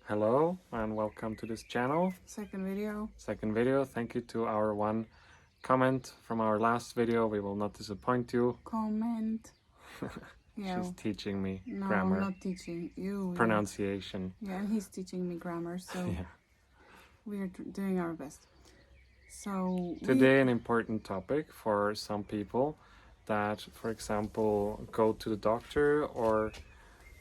Hello and welcome to this channel. Second video. Thank you to our one comment from our last video. We will not disappoint you. Comment. Yeah. She's teaching me No, grammar. I'm not teaching you. Pronunciation. Yeah, and he's teaching me grammar, so Yeah. we're doing our best. So Today an important topic for some people that, for example, go to the doctor, or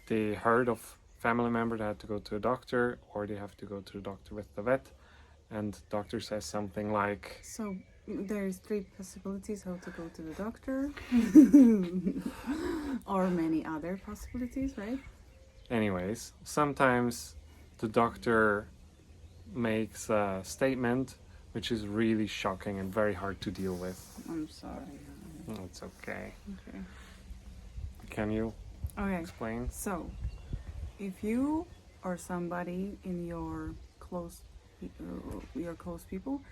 they heard of family member that had to go to a doctor, or they have to go to the doctor with the vet, and the doctor says something like, So there's three possibilities how to go to the doctor, or many other possibilities, right? anyways, sometimes the doctor makes a statement which is really shocking and very hard to deal with. I'm sorry. It's okay. Okay. Can you Okay. explain? So, if you or somebody in your close people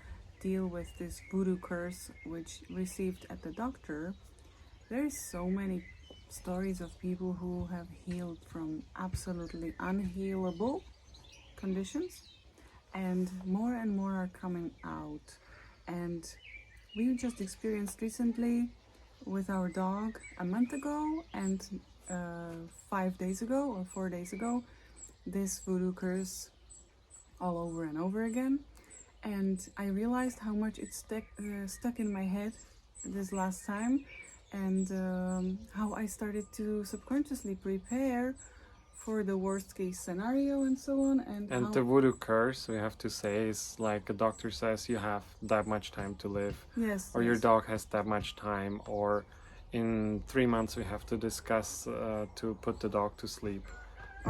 deal with this voodoo curse which received at the doctor, there's so many stories of people who have healed from absolutely unhealable conditions, and more are coming out. And we just experienced recently with our dog a month ago and 5 days ago or 4 days ago this voodoo curse all over and over again. And I realized how much it stuck in my head this last time, and how I started to subconsciously prepare for the worst case scenario and so on. And the voodoo curse, we have to say, is like a doctor says you have that much time to live, Yes, or your dog has that much time, or in 3 months we have to discuss to put the dog to sleep.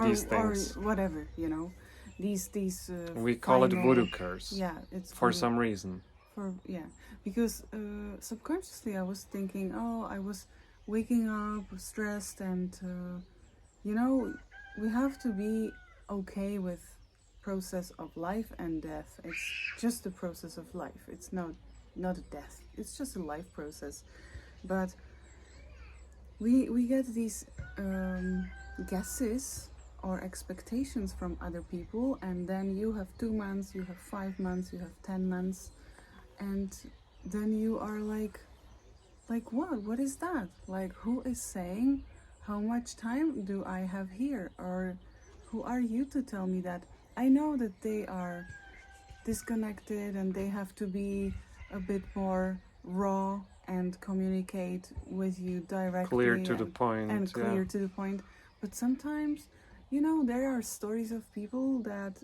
These things. or whatever, you know, these we call it final- voodoo curse. Yeah, it's for voodoo. some reason. Because subconsciously I was thinking, I was waking up stressed, and you know, we have to be okay with process of life and death. It's just the process of life. It's not a death. It's just a life process. But we get these guesses or expectations from other people, and then you have 2 months, you have 5 months, you have 10 months, and then you are like what is that? Like, who is saying how much time do I have here? Or who are you to tell me that? I know that they are disconnected and they have to be a bit more raw and communicate with you directly, Clear to the point. and clear to the point. But sometimes, you know, there are stories of people that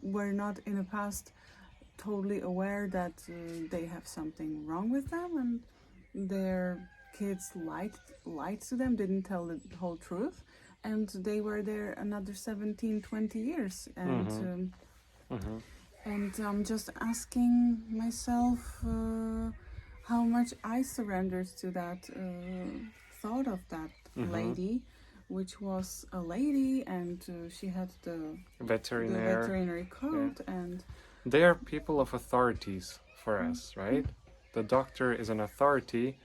were not in the past totally aware that they have something wrong with them, and their kids lied to them, didn't tell the whole truth, and they were there another 17-20 years. And and I'm just asking myself how much I surrendered to that thought of that lady, which was a lady, and she had the veterinary code. Yeah. And they are people of authorities for us, right? The doctor is an authority,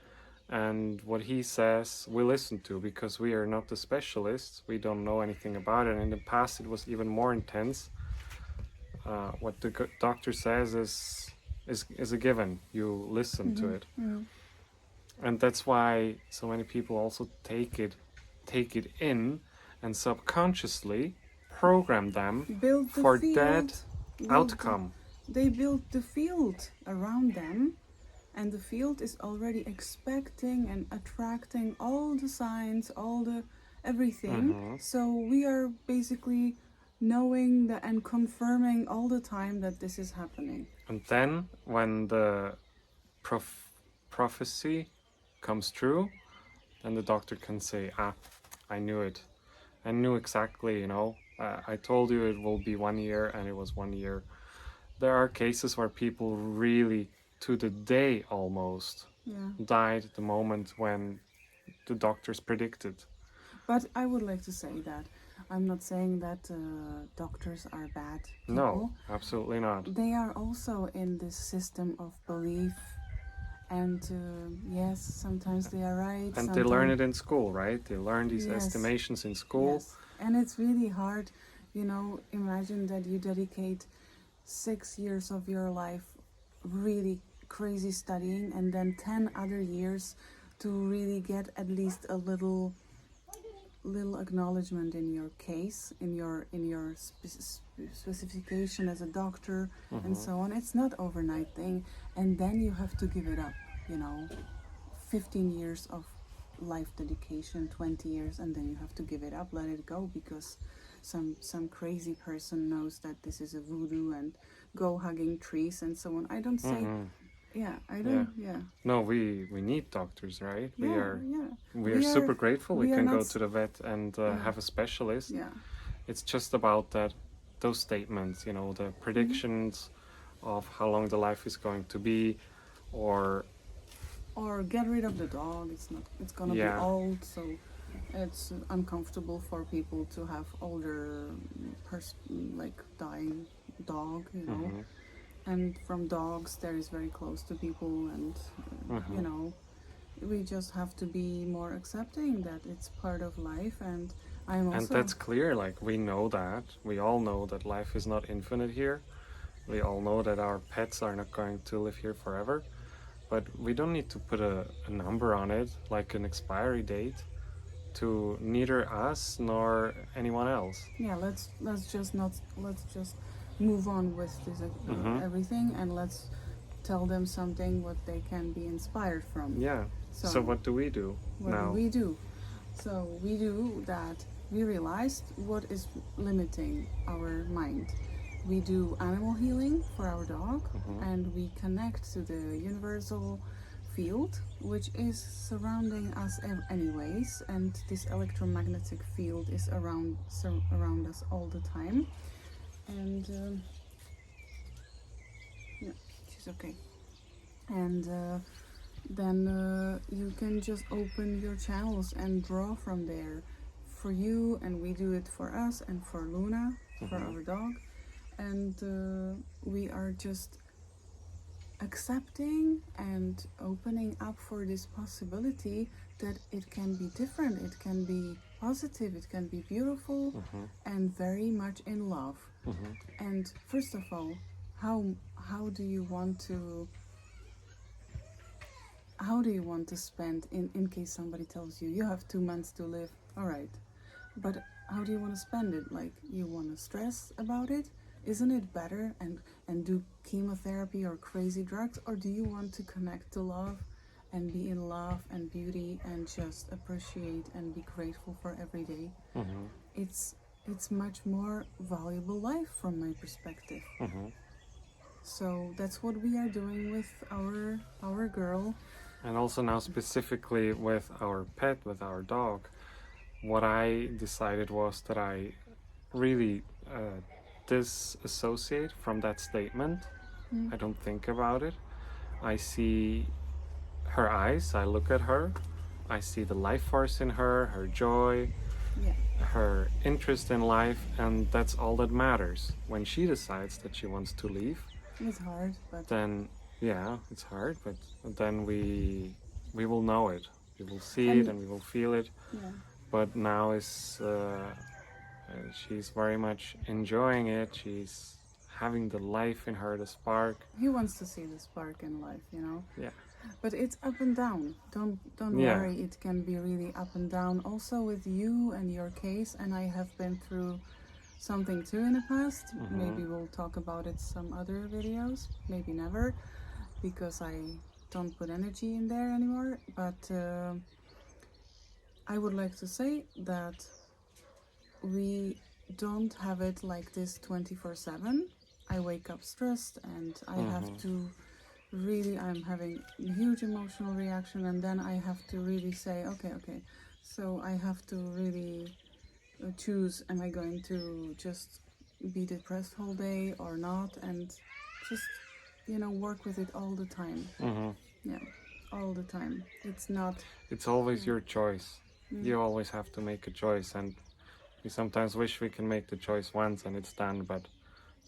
and what he says we listen to, because we are not the specialists. We don't know anything about it. In the past it was even more intense. What the doctor says is a given. You listen to it. And that's why so many people also take it in, and subconsciously program them build the for field, that outcome. They built the field around them, and the field is already expecting and attracting all the signs, everything. So we are basically knowing that and confirming all the time that this is happening. And then when the prophecy comes true, then the doctor can say, I knew it. I knew exactly, you know. I told you it will be 1 year, and it was 1 year. There are cases where people really, to the day almost, died at the moment when the doctors predicted. But I would like to say that I'm not saying that doctors are bad people. No, absolutely not. They are also in this system of belief, and yes, sometimes they are right. And they learn it in school, right? They learn these Yes. estimations in school. Yes. And it's really hard, You know, imagine that you dedicate 6 years of your life really crazy studying, and then 10 other years to really get at least a little acknowledgement in your case, in your specification as a doctor, and so on. It's not overnight thing, and then you have to give it up. You know, 15 years of life dedication, 20 years, and then you have to give it up, let it go, because some crazy person knows that this is a voodoo and go hugging trees and so on. I don't say, I don't, No, we need doctors, right? Yeah, We are super grateful we can go not to the vet and have a specialist. yeah. It's just about those statements, you know, the predictions of how long the life is going to be, or get rid of the dog. It's gonna be Yeah. old, so it's uncomfortable for people to have older like dying dog, you know. And from dogs there is very close to people, and you know, we just have to be more accepting that it's part of life. And I'm also and that's clear, like we know that. We all know that life is not infinite here. We all know that our pets are not going to live here forever. But we don't need to put a number on it, like an expiry date, to neither us nor anyone else. yeah, let's just move on with this everything, and let's tell them something what they can be inspired from. Yeah. So what do we do What now? do we do? So we do that. We realized what is limiting our mind. We do animal healing for our dog, and we connect to the universal field, which is surrounding us anyways, and this electromagnetic field is around us all the time. And yeah, she's okay. And then you can just open your channels and draw from there for you, and we do it for us and for Luna, for our dog. And we are just accepting and opening up for this possibility that it can be different, it can be positive, it can be beautiful, and very much in love. And first of all, how do you want to spend, in case somebody tells you have 2 months to live? All right, but how do you want to spend it? Like, you want to stress about it? Isn't it better and do chemotherapy or crazy drugs? Or do you want to connect to love and be in love and beauty and just appreciate and be grateful for every day? It's much more valuable life from my perspective. So that's what we are doing with our girl. And also now specifically with our pet, with our dog, what I decided was that I really disassociate from that statement. I don't think about it. I see her eyes, I look at her, I see the life force in her, her joy, her interest in life, and that's all that matters. When she decides that she wants to leave, It's hard, but then it's hard, but then we will know it. We will see it and we will feel it. yeah. But now she's very much enjoying it. She's having the life in her, the spark. He wants to see the spark in life, you know. Yeah. But it's up and down. Don't Yeah. worry. It can be really up and down. Also with you and your case, and I have been through something too in the past. Maybe we'll talk about it some other videos. Maybe never, because I don't put energy in there anymore. But I would like to say that we don't have it like this 24/7. I wake up stressed, and I have to really, I'm having a huge emotional reaction, and then I have to really say, okay, so I have to really choose, am I going to just be depressed whole day or not, and just, work with it all the time. Yeah, all the time. It's always your choice. You always have to make a choice, and we sometimes wish we can make the choice once and it's done, but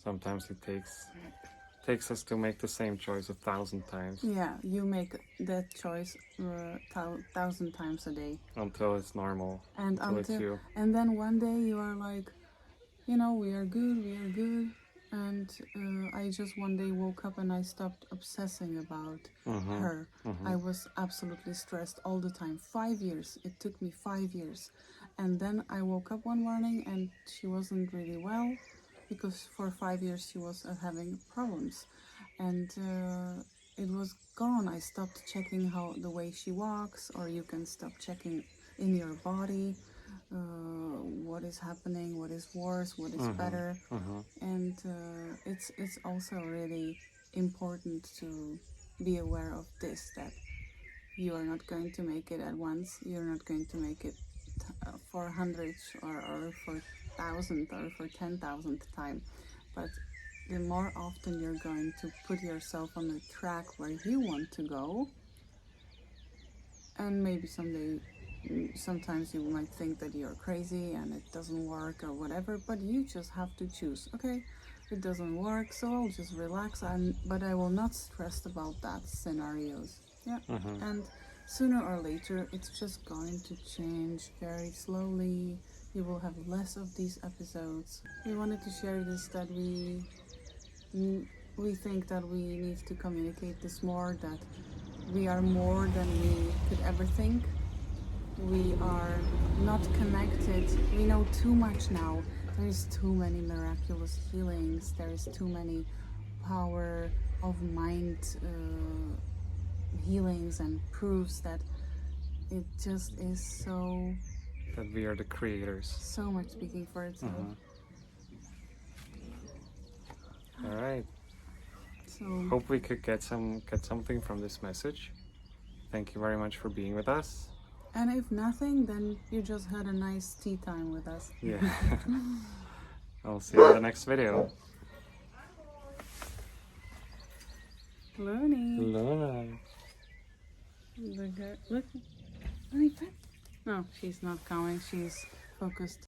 sometimes it takes us to make the same choice 1,000 times. Yeah, you make that choice 1,000 times a day until it's normal, and until it's you. and then one day you are like, you know, we are good. And I just one day woke up and I stopped obsessing about her. I was absolutely stressed all the time. 5 years. It took me 5 years. And then I woke up one morning and she wasn't really well because for 5 years she was having problems. And it was gone. I stopped checking how the way she walks, or you can stop checking in your body what is happening, what is worse, what is better. And it's also really important to be aware of this, that you are not going to make it at once, you're not going to make it for hundreds or for thousandth or for 10,000th time, but the more often you're going to put yourself on the track where you want to go, and maybe sometimes you might think that you're crazy and it doesn't work or whatever, but you just have to choose. Okay, it doesn't work, so I'll just relax, but I will not stress about that scenarios. Yeah. And sooner or later it's just going to change very slowly. You will have less of these episodes. We wanted to share this, that we think that we need to communicate this more, that we are more than we could ever think. We are not connected. We know too much now. There is too many miraculous healings. There is too many power of mind healings and proofs that it just is so... That we are the creators. So much speaking for itself. All right. So hope we could get something from this message. Thank you very much for being with us. And if nothing, then you just had a nice tea time with us. Yeah. I'll see you in the next video. Looney. Luna. Look. Looney, no, she's not coming. She's focused.